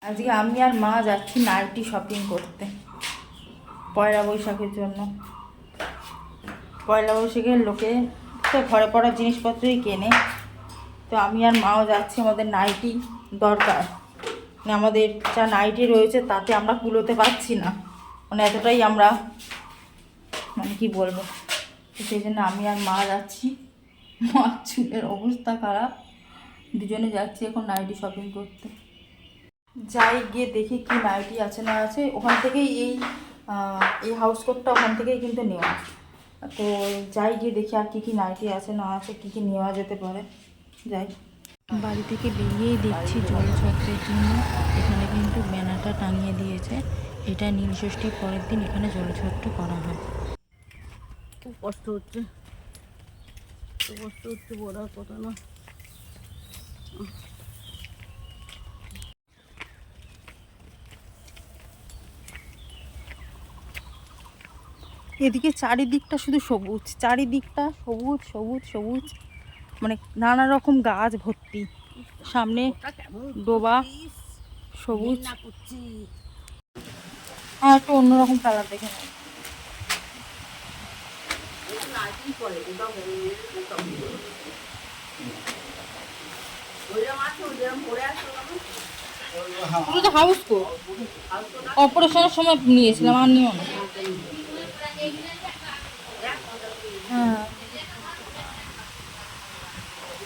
আজকে আমি আর মা যাচ্ছি নাইটি শপিং করতে পয়লা বৈশাখের জন্য। পয়লা বৈশাখের লোকে তো ঘরে পড়ার জিনিসপত্রই কেনে, তো আমি আর মাও যাচ্ছি। আমাদের নাইটি দরকার, মানে আমাদের যা নাইটি রয়েছে তাতে আমরা কুলোতে পারছি না, মানে এতটাই আমরা মানে কি বলবো। তো সেই জন্য আমি আর মা যাচ্ছি। মার চুলের অবস্থা খারাপ, দুজনে যাচ্ছি এখন নাইটি শপিং করতে। যাই গিয়ে দেখি কি নাইটি আছে না আছে। ওখান থেকেই এই হাউস কোটটা ওখান থেকেই কিন্তু নেওয়া। তো যাই গিয়ে দেখি আর কি নাইটি আছে না আছে, কি নেওয়া যেতে পারে। যাই। বাড়ি থেকে বেরিয়েই দেখছি জলছত্রের জন্য এখানে কিন্তু ব্যানারটা টাঙিয়ে দিয়েছে। এটা নীলষষ্ঠীর পরের দিন এখানে জলছত্র করা হয়। খুব কষ্ট হচ্ছে, বলার কথা না। এদিকে চারিদিকটা শুধু সবুজ, চারিদিকটা সবুজ সবুজ সবুজ, মানে নানা রকম গাছ ভর্তি। সামনে ডোবা সবুজ। হ্যাঁ, একটু অন্যরকম কালার দেখে নেই। হাউস কোট অপারেশনের সময় নিয়েছিলাম, আর নিও না। হ্যাঁ,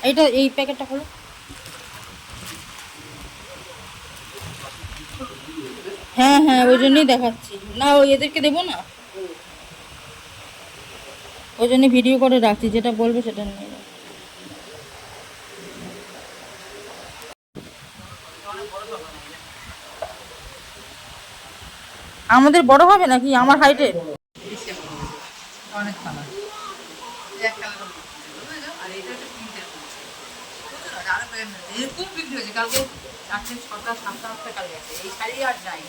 এইটা এই প্যাকেটটা হলো। হ্যাঁ হ্যাঁ, ওই জন্যই দেখাচ্ছি না, ওই এদেরকে দেবো না, ওই জন্য ভিডিও করে রাখছি, যেটা বলবে সেটা নিয়ে যাবো। আমাদের বড় হবে নাকি আমার হাইটের? অনেক কালার, এক কালার আর এটা একটা প্রিন্টের এরকম বিক্রি হয়েছে। কালকে 4টে 6টা 7টা 8টা কাল গেছে, এই শাড়ি আর নাই।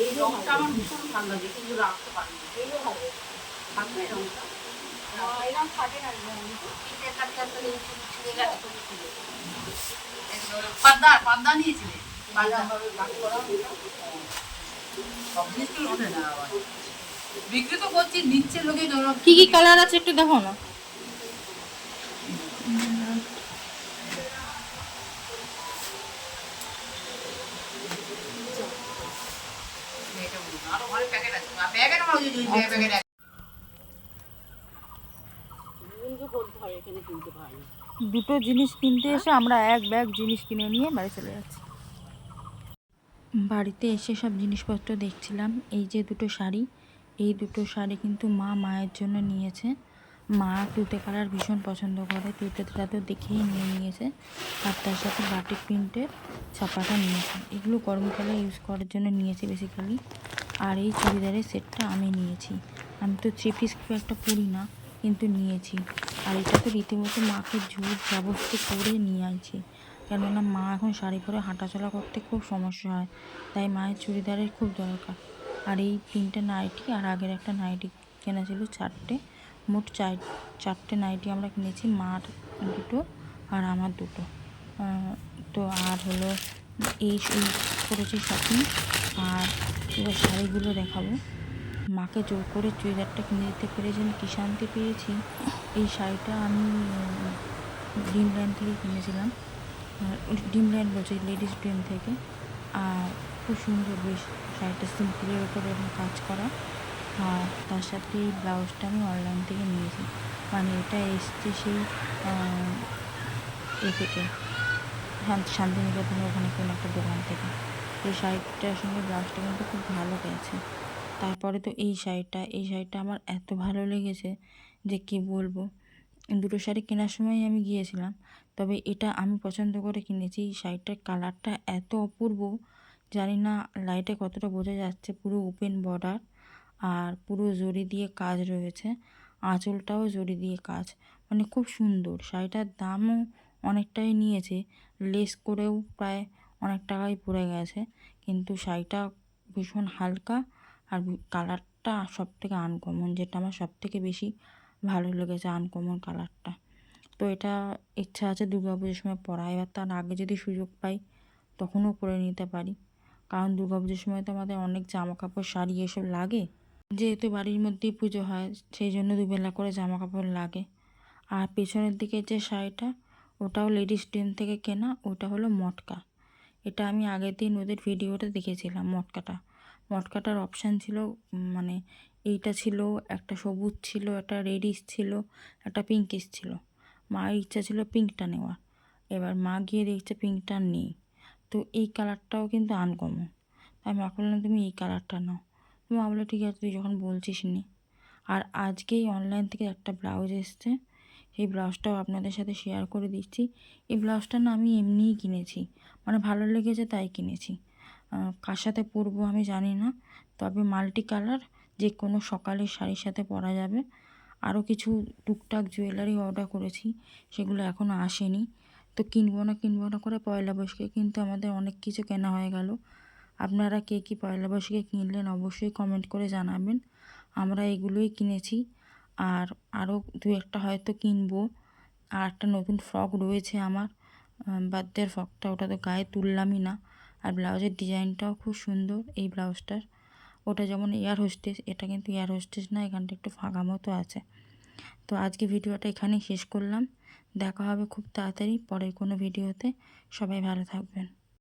এই রংটা আমার ভীষণ ভালো লাগে, কিন্তু রাখতে পারি না। এইও ভালো থাকবে রংটা, এরকম থাকে না। পাবদা নিয়েছিলে, বিক্রি তো করছি, নিচ্ছে লোকে। কি কি কালার আছে একটু দেখো না। আরো ভালো প্যাকেট আছে, প্যাকেট আমার ওই প্যাকেট আছে। দুটো জিনিস কিনতে এসে আমরা এক ব্যাগ জিনিস কিনে নিয়ে বাড়ি চলে যাচ্ছি। বাড়িতে এসে সব জিনিসপত্র দেখছিলাম। এই যে দুটো শাড়ি, এই দুটো শাড়ি কিন্তু মায়ের জন্য নিয়েছে। মা তুতে কালার ভীষণ পছন্দ করে, তুতেটা তো দেখেই নিয়ে নিয়েছে। আর তার সাথে বাটিক প্রিন্টের ছাপাটা নিয়েছে। এগুলো গরমকালে ইউজ করার জন্য নিয়েছি বেসিক্যালি। আর এই চুড়িদারের সেটটা আমি নিয়েছি। আমি তো থ্রি পিস খুব একটা পরি না, কিন্তু নিয়েছি। আর এটা তো রীতিমতো মাকে জোর জবরদস্তি করে নিয়ে আনছি, কেননা মা এখন শাড়ি পরে হাঁটাচলা করতে খুব সমস্যা হয়, তাই মায়ের চুড়িদারের খুব দরকার। আর এই 3টে নাইটি আর আগের একটা নাইটি কেনা ছিল, 4টে, মোট 4টে নাইটি আমরা কিনেছি, মার দুটো আর আমার দুটো। তো আর হলো এই করেছি শপিং। আর এবার শাড়িগুলো দেখাবো। মাকে জোর করে চুড়িদারটা কিনে দিতে পেরেছি, আমি কী শান্তি পেয়েছি। এই শাড়িটা আমি ড্রিমল্যান্ড থেকে কিনেছিলাম, ড্রিমল্যান্ড বলছি, লেডিস ড্রিম থেকে। আর খুব সুন্দর, বেশ শাড়িটা সিম্পলের ওপরে এরকম কাজ করা। আর তার সাথে এই ব্লাউজটা আমি অনলাইন থেকে নিয়েছি, মানে এটা এসছে সেই এ থেকে শান্তিনিকেতনের ওখানে কোনো একটা দোকান থেকে। এই শাড়িটার সঙ্গে ব্লাউজটা কিন্তু খুব ভালো গেছে। তারপরে তো এই শাড়িটা আমার এত ভালো লেগেছে যে কি বলবো। দুটো শাড়ি কেনার সময় আমি গিয়েছিলাম, তবে এটা আমি পছন্দ করে কিনেছি। এই শাড়িটার কালারটা এত অপূর্ব, জানি না লাইটে কতটা বোঝা যাচ্ছে। পুরো ওপেন বর্ডার আর পুরো জরি দিয়ে কাজ রয়েছে, আঁচলটাও জরি দিয়ে কাজ, মানে খুব সুন্দর। শাড়িটার দামও অনেকটাই নিয়েছে, লেস করেও প্রায় অনেক টাকাই পড়ে গেছে। কিন্তু শাড়িটা ভীষণ হালকা, আর কালারটা সব থেকে আনকমন, যেটা আমার সব থেকে বেশি ভালো লেগেছে, আনকমন কালারটা। তো এটা ইচ্ছা আছে দুর্গাপুজোর সময় পরা। এবার তার আগে যদি সুযোগ পাই তখনও পরে নিতে পারি, কারণ দুর্গাপুজোর সময় তো আমাদের অনেক জামা কাপড় শাড়ি এসব লাগে। যেহেতু বাড়ির মধ্যেই পুজো হয় সেই জন্য দুবেলা করে জামা কাপড় লাগে। আর পেছনের দিকে যে শাড়িটা, ওটাও লেডিস ডেম থেকে কেনা, ওটা হলো মটকা। এটা আমি আগের দিন ওদের ভিডিওতে দেখেছিলাম। মটকাটার অপশান ছিল, মানে এইটা ছিল, একটা সবুজ ছিল, একটা রেডিশ ছিল, একটা পিঙ্কিশ ছিল। মায়ের ইচ্ছা ছিল পিঙ্কটা নেওয়ার, এবার মা গিয়ে দেখছে পিঙ্কটা নেই। তো এই কালারটাও কিন্তু আনকমন, তাই মা বললাম তুমি এই কালারটা নাও। মা বললো ঠিক আছে তুই যখন বলছিস নি। আর আজকেই অনলাইন থেকে একটা ব্লাউজ এসছে, সেই ব্লাউজটাও আপনাদের সাথে শেয়ার করে দিচ্ছি। এই ব্লাউজটা না আমি এমনিই কিনেছি, মানে ভালো লেগেছে তাই কিনেছি। কার সাথে পরবো আমি জানি না, তবে মাল্টি কালার, যে কোনো সকালের শাড়ির সাথে পরা যাবে। আরও কিছু টুকটাক জুয়েলারি অর্ডার করেছি, সেগুলো এখনও আসেনি। তো কিনবো না করে পয়লা বৈশাখে কিন্তু আমাদের অনেক কিছু কেনা হয়ে গেল। আপনারা কে কী পয়লা বৈশাখে কিনলেন অবশ্যই কমেন্ট করে জানাবেন। আমরা এগুলোই কিনেছি, আর আরও দু একটা হয়তো কিনবো। আর একটা নতুন ফ্রক রয়েছে আমার, বার্থডের ফ্রকটা, ওটা তো গায়ে তুললামই না। আর ব্লাউজের ডিজাইনটাও খুব সুন্দর এই ব্লাউজটার। ওটা যেমন এয়ার হোস্টেস, এটা কিন্তু এয়ার হোস্টেস না, এখানটা একটু ফাঁকা মতো আছে। তো আজকে ভিডিওটা এখানেই শেষ করলাম। দেখা হবে খুব তাড়াতাড়ি পরের কোনো ভিডিওতে। সবাই ভালো থাকবেন।